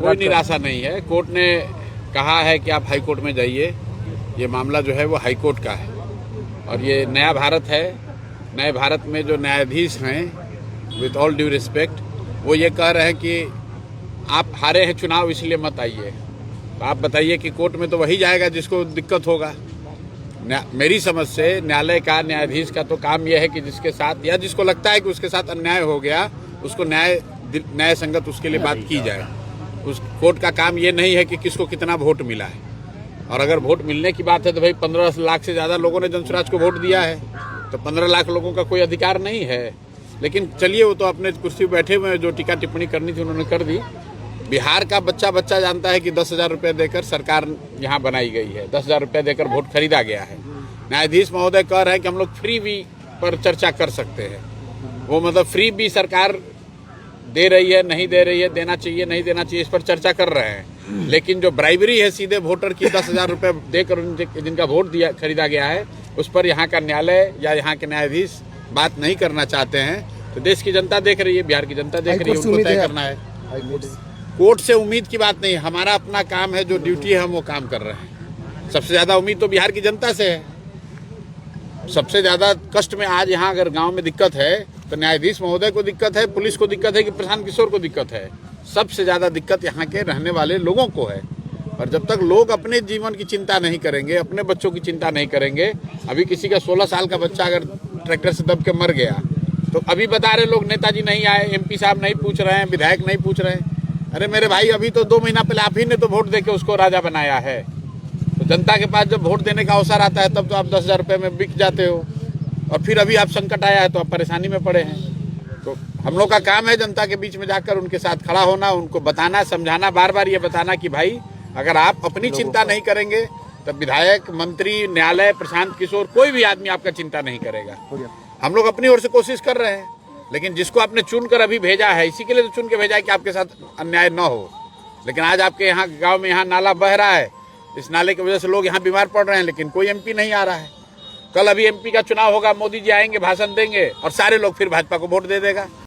कोई निराशा नहीं है। कोर्ट ने कहा है कि आप हाई कोर्ट में जाइए। ये मामला जो है वो हाई कोर्ट का है और ये नया भारत है। नए भारत में जो न्यायाधीश हैं, विथ ऑल ड्यू रिस्पेक्ट, वो ये कह रहे हैं कि आप हारे हैं चुनाव इसलिए मत आइए। तो आप बताइए कि कोर्ट में तो वही जाएगा जिसको दिक्कत होगा। मेरी समझ से न्यायालय का, न्यायाधीश का तो काम यह है कि जिसके साथ या जिसको लगता है कि उसके साथ अन्याय हो गया, उसको न्याय संगत उसके लिए बात की जाए। उस कोर्ट का काम ये नहीं है कि किसको कितना वोट मिला है। और अगर वोट मिलने की बात है तो भाई 15 लाख से ज़्यादा लोगों ने जनसुराज को वोट दिया है, तो 15 लाख लोगों का कोई अधिकार नहीं है। लेकिन चलिए, वो तो अपने कुर्सी पर बैठे हुए हैं, जो टीका टिप्पणी करनी थी उन्होंने कर दी। बिहार का बच्चा जानता है कि 10,000 रुपये देकर सरकार यहाँ बनाई गई है, 10,000 रुपये देकर वोट खरीदा गया है। न्यायाधीश महोदय कह रहे हैं कि हम लोग फ्री भी पर चर्चा कर सकते हैं। वो मतलब फ्री भी सरकार दे रही है, नहीं दे रही है, देना चाहिए नहीं देना चाहिए, इस पर चर्चा कर रहे हैं। लेकिन जो ब्राइबरी है सीधे वोटर की 10,000 रुपये देकर जिनका वोट दिया खरीदा गया है, उस पर यहाँ का न्यायालय या यहाँ के न्यायाधीश बात नहीं करना चाहते हैं। तो देश की जनता देख रही है, बिहार की जनता देख रही है, उनको तय करना है। कोर्ट से उम्मीद की बात नहीं, हमारा अपना काम है, जो ड्यूटी है हम वो काम कर रहे हैं। सबसे ज़्यादा उम्मीद तो बिहार की जनता से है। सबसे ज़्यादा कष्ट में आज यहाँ अगर गांव में दिक्कत है तो न्यायाधीश महोदय को दिक्कत है, पुलिस को दिक्कत है कि प्रशांत किशोर को दिक्कत है। सबसे ज़्यादा दिक्कत यहाँ के रहने वाले लोगों को है। और जब तक लोग अपने जीवन की चिंता नहीं करेंगे, अपने बच्चों की चिंता नहीं करेंगे, अभी किसी का 16 साल का बच्चा अगर ट्रैक्टर से दब के मर गया तो अभी बता रहे लोग नेताजी नहीं आए, MP साहब नहीं पूछ रहे हैं, विधायक नहीं पूछ रहे हैं। अरे मेरे भाई, अभी तो 2 महीना पहले आप ही ने तो वोट देके उसको राजा बनाया है। तो जनता के पास जब वोट देने का अवसर आता है तब तो आप 10,000 रुपये में बिक जाते हो, और फिर अभी आप संकट आया है तो आप परेशानी में पड़े हैं। तो हम लोग का काम है जनता के बीच में जाकर उनके साथ खड़ा होना, उनको बताना, समझाना, बार बार ये बताना कि भाई अगर आप अपनी चिंता नहीं करेंगे तब विधायक, मंत्री, न्यायालय, प्रशांत किशोर, कोई भी आदमी आपका चिंता नहीं करेगा। हम लोग अपनी ओर से कोशिश कर रहे हैं, लेकिन जिसको आपने चुनकर अभी भेजा है, इसी के लिए तो चुन के भेजा है कि आपके साथ अन्याय न हो। लेकिन आज आपके यहाँ गाँव में यहाँ नाला बह रहा है, इस नाले की वजह से लोग यहाँ बीमार पड़ रहे हैं, लेकिन कोई MP नहीं आ रहा है। कल अभी MP का चुनाव होगा, मोदी जी आएंगे, भाषण देंगे और सारे लोग फिर भाजपा को वोट दे देगा।